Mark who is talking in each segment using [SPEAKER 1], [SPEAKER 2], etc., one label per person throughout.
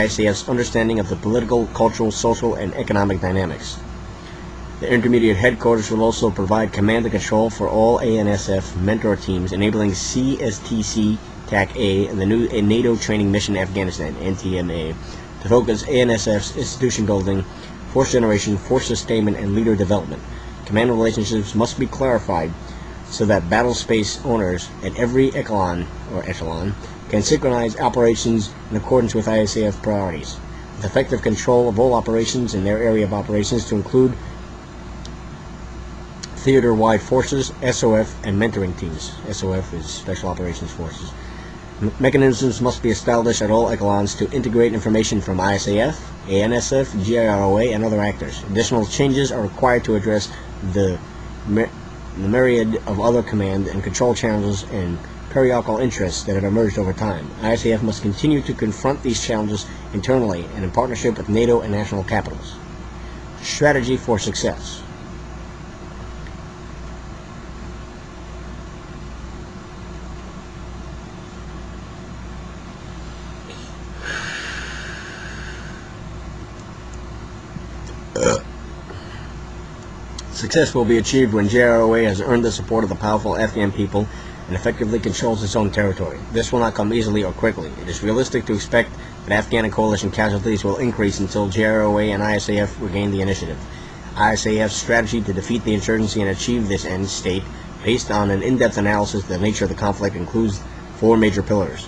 [SPEAKER 1] ICF's understanding of the political, cultural, social, and economic dynamics. The intermediate headquarters will also provide command and control for all ANSF mentor teams, enabling CSTC TAC-A and the new NATO Training Mission Afghanistan, NTMA, to focus ANSF's institution building, force generation, force sustainment, and leader development. Command relationships must be clarified so that battle space owners at every echelon can synchronize operations in accordance with ISAF priorities, with effective control of all operations in their area of operations to include theater-wide forces, SOF, and mentoring teams. SOF is Special Operations Forces. Mechanisms must be established at all echelons to integrate information from ISAF, ANSF, GIROA, and other actors. Additional changes are required to address the myriad of other command and control challenges and periodical interests that have emerged over time. ISAF must continue to confront these challenges internally and in partnership with NATO and national capitals. Strategy for success. Success will be achieved when GIROA has earned the support of the powerful Afghan people and effectively controls its own territory. This will not come easily or quickly. It is realistic to expect that Afghan and coalition casualties will increase until GIROA and ISAF regain the initiative. ISAF's strategy to defeat the insurgency and achieve this end state, based on an in-depth analysis of the nature of the conflict, includes 4 major pillars.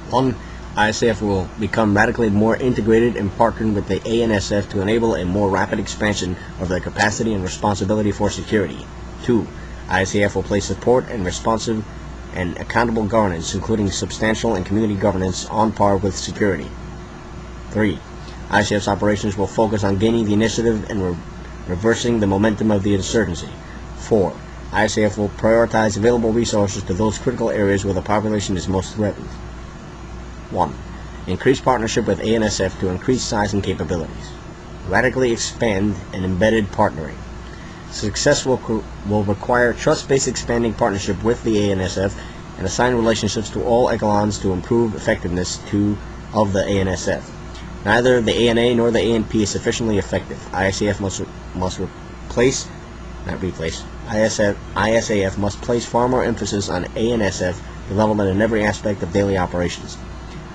[SPEAKER 1] 1. ISAF will become radically more integrated and partnered with the ANSF to enable a more rapid expansion of their capacity and responsibility for security. 2. ISAF will place support and responsive and accountable governance, including substantial and community governance, on par with security. 3. ISAF's operations will focus on gaining the initiative and reversing the momentum of the insurgency. 4. ISAF will prioritize available resources to those critical areas where the population is most threatened. 1. Increase partnership with ANSF to increase size and capabilities. Radically expand and embedded partnering. Success will require trust-based expanding partnership with the ANSF and assign relationships to all echelons to improve effectiveness of the ANSF. Neither the ANA nor the ANP is sufficiently effective. ISAF ISAF must place far more emphasis on ANSF development in every aspect of daily operations.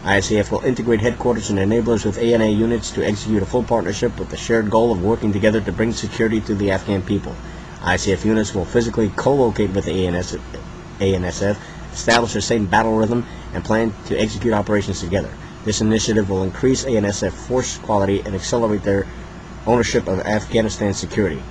[SPEAKER 1] ISAF will integrate headquarters and enablers with ANA units to execute a full partnership with the shared goal of working together to bring security to the Afghan people. ISAF units will physically co-locate with the ANSF, establish the same battle rhythm, and plan to execute operations together. This initiative will increase ANSF force quality and accelerate their ownership of Afghanistan security.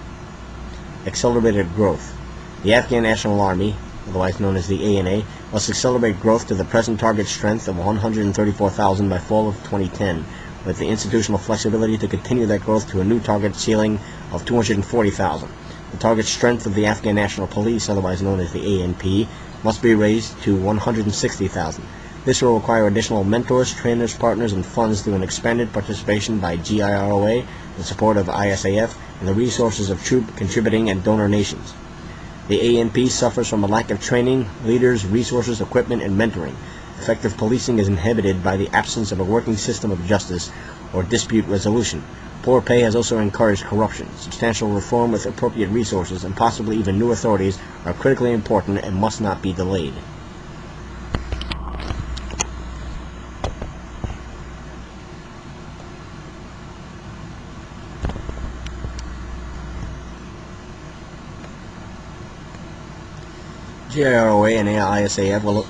[SPEAKER 1] Accelerated growth. The Afghan National Army, otherwise known as the ANA, must accelerate growth to the present target strength of 134,000 by fall of 2010, with the institutional flexibility to continue that growth to a new target ceiling of 240,000. The target strength of the Afghan National Police, otherwise known as the ANP, must be raised to 160,000. This will require additional mentors, trainers, partners, and funds through an expanded participation by GIROA, the support of ISAF, and the resources of troop, contributing, and donor nations. The ANP suffers from a lack of training, leaders, resources, equipment, and mentoring. Effective policing is inhibited by the absence of a working system of justice or dispute resolution. Poor pay has also encouraged corruption. Substantial reform with appropriate resources and possibly even new authorities are critically important and must not be delayed. GIROA and ISAF will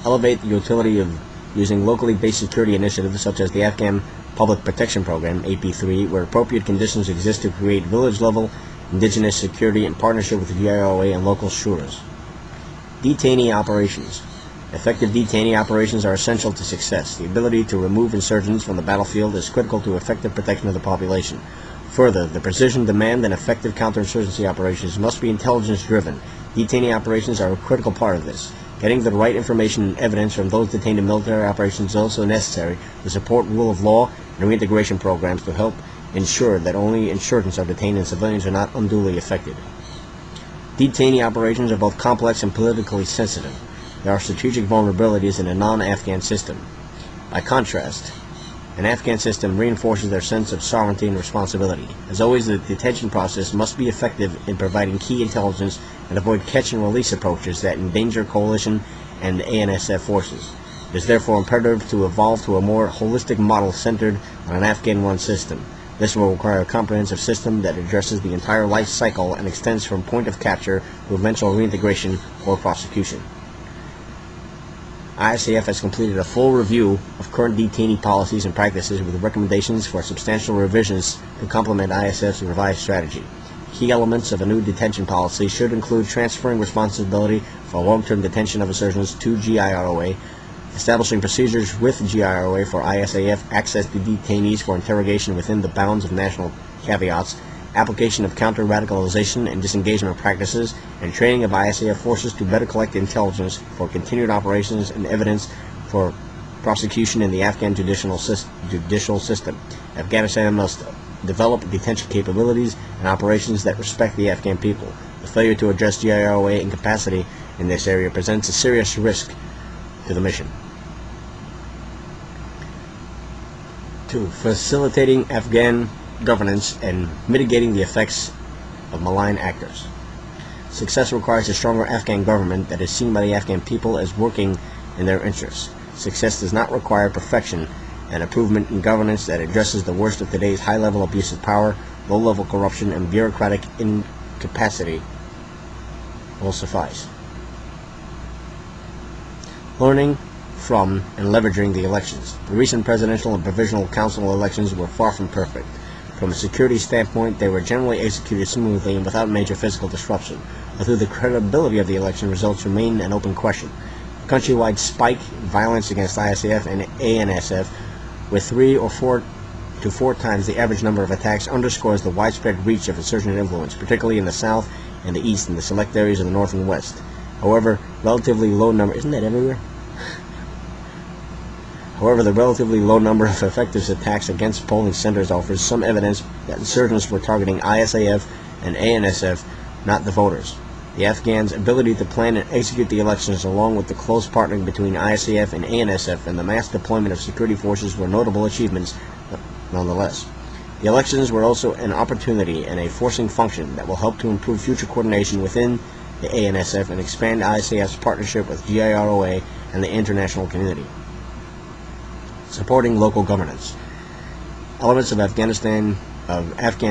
[SPEAKER 1] elevate the utility of using locally based security initiatives such as the Afghan Public Protection Program, AP3, where appropriate conditions exist to create village-level indigenous security in partnership with GIROA and local shuras. Detainee operations. Effective detainee operations are essential to success. The ability to remove insurgents from the battlefield is critical to effective protection of the population. Further, the precision, demand, and effective counterinsurgency operations must be intelligence-driven. Detainee operations are a critical part of this. Getting the right information and evidence from those detained in military operations is also necessary to support rule of law and reintegration programs to help ensure that only insurgents are detained and civilians are not unduly affected. Detainee operations are both complex and politically sensitive. There are strategic vulnerabilities in a non-Afghan system. By contrast, an Afghan system reinforces their sense of sovereignty and responsibility. As always, the detention process must be effective in providing key intelligence and avoid catch-and-release approaches that endanger coalition and ANSF forces. It is therefore imperative to evolve to a more holistic model centered on an Afghan-run system. This will require a comprehensive system that addresses the entire life cycle and extends from point of capture to eventual reintegration or prosecution. ISAF has completed a full review of current detainee policies and practices with recommendations for substantial revisions to complement ISF's revised strategy. Key elements of a new detention policy should include transferring responsibility for long-term detention of insurgents to GIROA, establishing procedures with GIROA for ISAF access to detainees for interrogation within the bounds of national caveats, application of counter-radicalization and disengagement practices, and training of ISAF forces to better collect intelligence for continued operations and evidence for prosecution in the Afghan judicial system. Afghanistan must develop detention capabilities and operations that respect the Afghan people. The failure to address GIROA incapacity in this area presents a serious risk to the mission. 2. Facilitating Afghan governance and mitigating the effects of malign actors. Success requires a stronger Afghan government that is seen by the Afghan people as working in their interests. Success does not require perfection. An improvement in governance that addresses the worst of today's high-level abuse of power, low-level corruption, and bureaucratic incapacity will suffice. Learning from and leveraging the elections. The recent presidential and provisional council elections were far from perfect. From a security standpoint, they were generally executed smoothly and without major physical disruption, although the credibility of the election results remain an open question. A countrywide spike in violence against ISAF and ANSF, with 3 or 4 to 4 times the average number of attacks, underscores the widespread reach of insurgent influence, particularly in the south and the east and the select areas of the north and west. However, the relatively low number of effective attacks against polling centers offers some evidence that insurgents were targeting ISAF and ANSF, not the voters. The Afghans' ability to plan and execute the elections, along with the close partnering between ISAF and ANSF and the mass deployment of security forces, were notable achievements nonetheless. The elections were also an opportunity and a forcing function that will help to improve future coordination within the ANSF and expand ISAF's partnership with GIROA and the international community. Supporting local governance. Elements of Afghan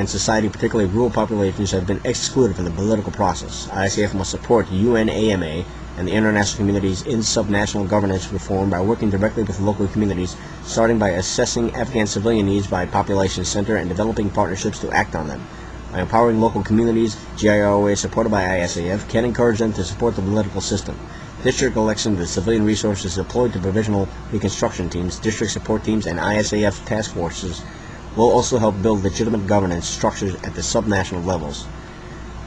[SPEAKER 1] society, particularly rural populations, have been excluded from the political process. ISAF must support UNAMA and the international communities in subnational governance reform by working directly with local communities, starting by assessing Afghan civilian needs by population center and developing partnerships to act on them. By empowering local communities, GIROA, supported by ISAF, can encourage them to support the political system. District elections with civilian resources deployed to provisional reconstruction teams, district support teams, and ISAF task forces will also help build legitimate governance structures at the subnational levels.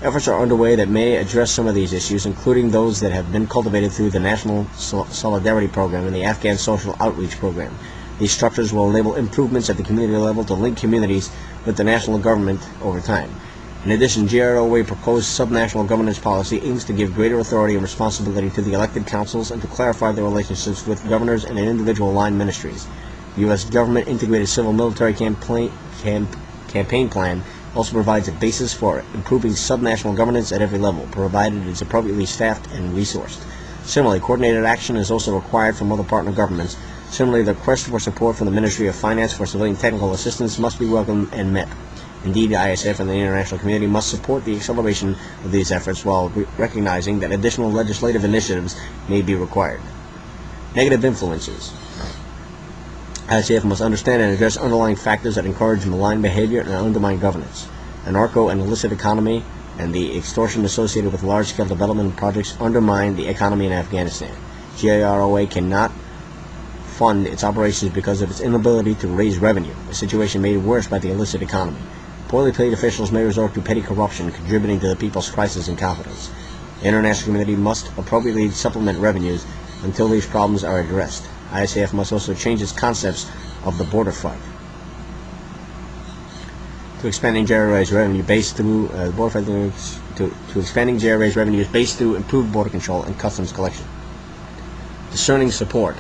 [SPEAKER 1] Efforts are underway that may address some of these issues, including those that have been cultivated through the National Solidarity Program and the Afghan Social Outreach Program. These structures will enable improvements at the community level to link communities with the national government over time. In addition, GIROA proposed subnational governance policy aims to give greater authority and responsibility to the elected councils and to clarify their relationships with governors and individual line ministries. The U.S. government integrated civil-military campaign plan also provides a basis for improving subnational governance at every level, provided it is appropriately staffed and resourced. Similarly, coordinated action is also required from other partner governments. Similarly, the request for support from the Ministry of Finance for civilian technical assistance must be welcomed and met. Indeed, the ISAF and the international community must support the acceleration of these efforts while recognizing that additional legislative initiatives may be required. Negative influences. ISAF must understand and address underlying factors that encourage malign behavior and undermine governance. The narco and illicit economy and the extortion associated with large-scale development projects undermine the economy in Afghanistan. GIROA cannot fund its operations because of its inability to raise revenue, a situation made worse by the illicit economy. Poorly paid officials may resort to petty corruption, contributing to the people's crisis and confidence. The international community must appropriately supplement revenues until these problems are addressed. ISAF must also change its concepts of the border fight to expanding GIROA's revenue based through expanding GIROA's revenues based through improved border control and customs collection. Discerning support.